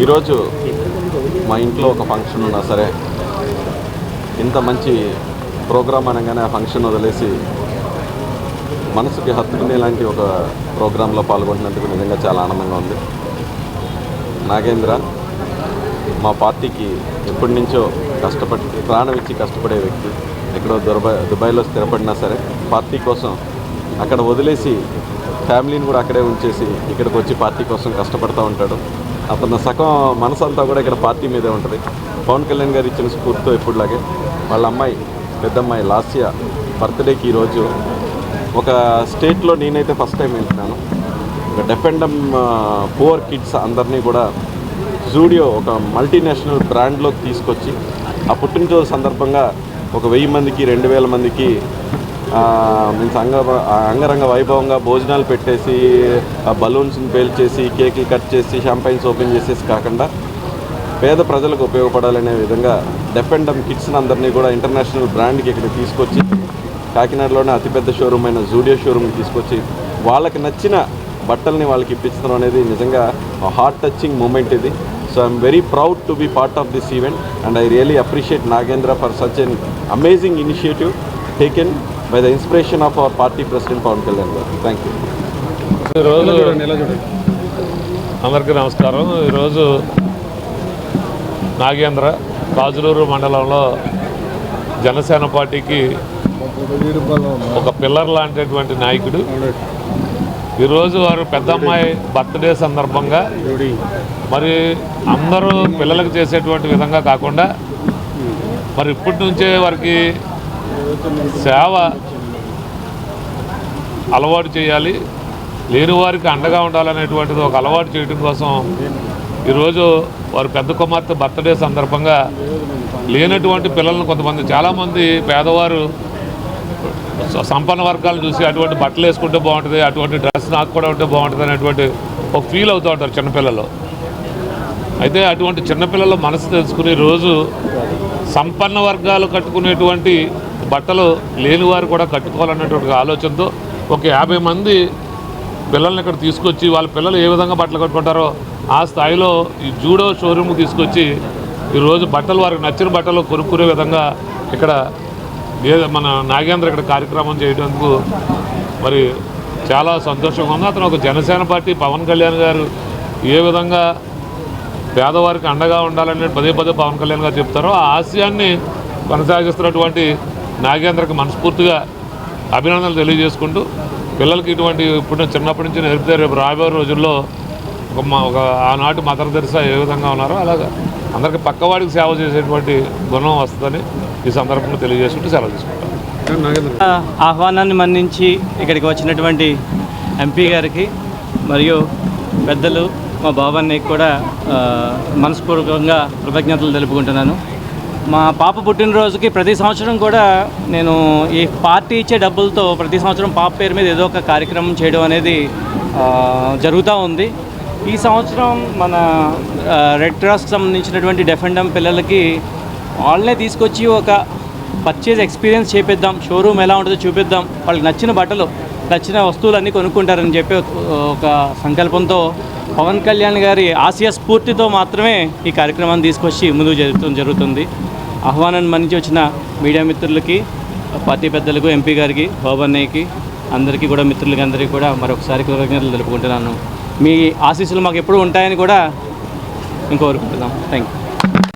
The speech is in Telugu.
ఈరోజు మా ఇంట్లో ఒక ఫంక్షన్ ఉన్నా సరే ఇంత మంచి ప్రోగ్రాం అనగానే ఆ ఫంక్షన్ వదిలేసి మనసుకి హత్తుకునేలాంటి ఒక ప్రోగ్రాంలో పాల్గొంటున్నందుకు నిజంగా చాలా ఆనందంగా ఉంది. నాగేంద్ర మా పార్టీకి ఎప్పటి నుంచో కష్టపడి ప్రాణం ఇచ్చి కష్టపడే వ్యక్తి. ఎక్కడో దుబాయ్లో స్థిరపడినా సరే పార్టీ కోసం అక్కడ వదిలేసి ఫ్యామిలీని కూడా అక్కడే ఉంచేసి ఇక్కడికి వచ్చి పార్టీ కోసం కష్టపడుతూ ఉంటాడు. అతను సగం మనసంతా కూడా ఇక్కడ పార్టీ మీదే ఉంటుంది. పవన్ కళ్యాణ్ గారు ఇచ్చిన స్ఫూర్తితో ఎప్పుడులాగే వాళ్ళ అమ్మాయి పెద్దమ్మాయి లాస్య బర్త్డేకి ఈరోజు ఒక స్టేట్లో నేనైతే ఫస్ట్ టైం వెళ్తున్నాను. ఒక డెఫెండమ్ పూర్ కిడ్స్ అందరినీ కూడా జూడియో ఒక మల్టీనేషనల్ బ్రాండ్లోకి తీసుకొచ్చి ఆ పుట్టినరోజు సందర్భంగా ఒక 1000 మందికి 2000 మందికి మీన్స్ అంగరంగ వైభవంగా భోజనాలు పెట్టేసి బలూన్స్ని పేల్చేసి కేకులు కట్ చేసి షాంపైన్స్ ఓపెన్ చేసేసి కాకుండా పేద ప్రజలకు ఉపయోగపడాలనే విధంగా డెఫెండమ్ కిడ్స్ని అందరినీ కూడా ఇంటర్నేషనల్ బ్రాండ్కి ఇక్కడ తీసుకొచ్చి కాకినాడలోనే అతిపెద్ద షోరూమ్ అయిన జూడియో షోరూమ్కి తీసుకొచ్చి వాళ్ళకి నచ్చిన బట్టల్ని వాళ్ళకి ఇప్పించడం అనేది నిజంగా హార్ట్ టచింగ్ మూమెంట్ ఇది. So I'm very proud to be part of this event and I really appreciate Nagendra for such an amazing initiative taken by the inspiration of our party president Pawan Kalyan garu. Thank you. అందరికీ నమస్కారం. ఈరోజు నాగేంద్ర కాజులూరు మండలంలో జనసేన పార్టీకి ఒక పిల్లర్ లాంటిటువంటి నాయకుడు. ఈరోజు వారు పెద్ద అమ్మాయి బర్త్డే సందర్భంగా మరి అందరూ పిల్లలకు చేసేటువంటి విధంగా కాకుండా మరి ఇప్పటి నుంచే వారికి సేవ అలవాటు చేయాలి, లేని వారికి అండగా ఉండాలనేటువంటిది ఒక అలవాటు చేయడం కోసం ఈరోజు వారు పెద్ద కుమార్తె బర్త్డే సందర్భంగా లేనటువంటి పిల్లలను కొంతమంది చాలామంది పేదవారు సంపన్న వర్గాలను చూసి అటువంటి బట్టలు వేసుకుంటే బాగుంటుంది, అటువంటి డ్రెస్ నాకు కూడా ఉంటే బాగుంటుంది అనేటువంటి ఒక ఫీల్ అవుతూ ఉంటారు చిన్నపిల్లలు. అయితే అటువంటి చిన్నపిల్లల మనసు తెలుసుకుని రోజు సంపన్న వర్గాలు కట్టుకునేటువంటి బట్టలు లేని వారు కూడా కట్టుకోవాలనేటువంటి ఆలోచనతో ఒక 50 మంది పిల్లల్ని ఇక్కడ తీసుకొచ్చి వాళ్ళ పిల్లలు ఏ విధంగా బట్టలు కట్టుకుంటారో ఆ స్థాయిలో ఈ జూడో షోరూమ్కి తీసుకొచ్చి ఈరోజు బట్టలు వారికి నచ్చిన బట్టలు కొనుక్కునే విధంగా ఇక్కడ మన నాగేంద్ర ఇక్కడ కార్యక్రమం చేయడానికి మరి చాలా సంతోషంగా ఉంది. అతను ఒక జనసేన పార్టీ పవన్ కళ్యాణ్ గారు ఏ విధంగా పేదవారికి అండగా ఉండాలని పదే పవన్ కళ్యాణ్ గారు చెప్తారో ఆ ఆశయాన్ని కొనసాగిస్తున్నటువంటి నాగేంద్రకి మనస్ఫూర్తిగా అభినందనలు తెలియజేసుకుంటూ పిల్లలకి ఇటువంటి ఇప్పుడు చిన్నప్పటి నుంచి నేర్పితే రేపు రాబోయే రోజుల్లో ఒక ఆనాటి మదర్ తెరిసా ఏ విధంగా ఉన్నారో అలాగా అందరికీ పక్కవాడికి సేవ చేసేటువంటి గుణం వస్తుందని ఈ సందర్భంగా తెలియజేసుకుంటూ సెలవు తీసుకుంటాం. ఆహ్వానాన్ని మన్నించి ఇక్కడికి వచ్చినటువంటి ఎంపీ గారికి మరియు పెద్దలు మా బాబాన్నకి కూడా మనస్పూర్వకంగా కృతజ్ఞతలు తెలుపుకుంటున్నాను. మా పాప పుట్టినరోజుకి ప్రతి సంవత్సరం కూడా నేను ఈ పార్టీ ఇచ్చే డబ్బులతో ప్రతి సంవత్సరం పాప పేరు మీద ఏదో ఒక కార్యక్రమం చేయడం అనేది జరుగుతూ ఉంది. ఈ సంవత్సరం మన రెడ్ క్రాస్కి సంబంధించినటువంటి డెఫెండమ్ పిల్లలకి వాళ్ళనే తీసుకొచ్చి ఒక పర్చేజ్ ఎక్స్పీరియన్స్ చేపిద్దాం, షోరూమ్ ఎలా ఉంటుందో చూపిద్దాం, వాళ్ళకి నచ్చిన బట్టలు నచ్చిన వస్తువులన్నీ కొనుక్కుంటారని చెప్పి ఒక సంకల్పంతో పవన్ కళ్యాణ్ గారి ఆశయ స్ఫూర్తితో మాత్రమే ఈ కార్యక్రమాన్ని తీసుకొచ్చి ముందుకు జరుగుతుంది. ఆహ్వానాన్ని మన్నించి వచ్చిన మీడియా మిత్రులకి, పార్టీ పెద్దలకు, ఎంపీ గారికి, బాబన్నయ్యకి, అందరికీ కూడా మిత్రులకి అందరికీ కూడా మరొకసారి కృతజ్ఞతలు తెలుపుకుంటున్నాను. మీ ఆశీస్సులు మాకు ఎప్పుడు ఉంటాయని కూడా కోరుకుంటున్నాం. Thank you.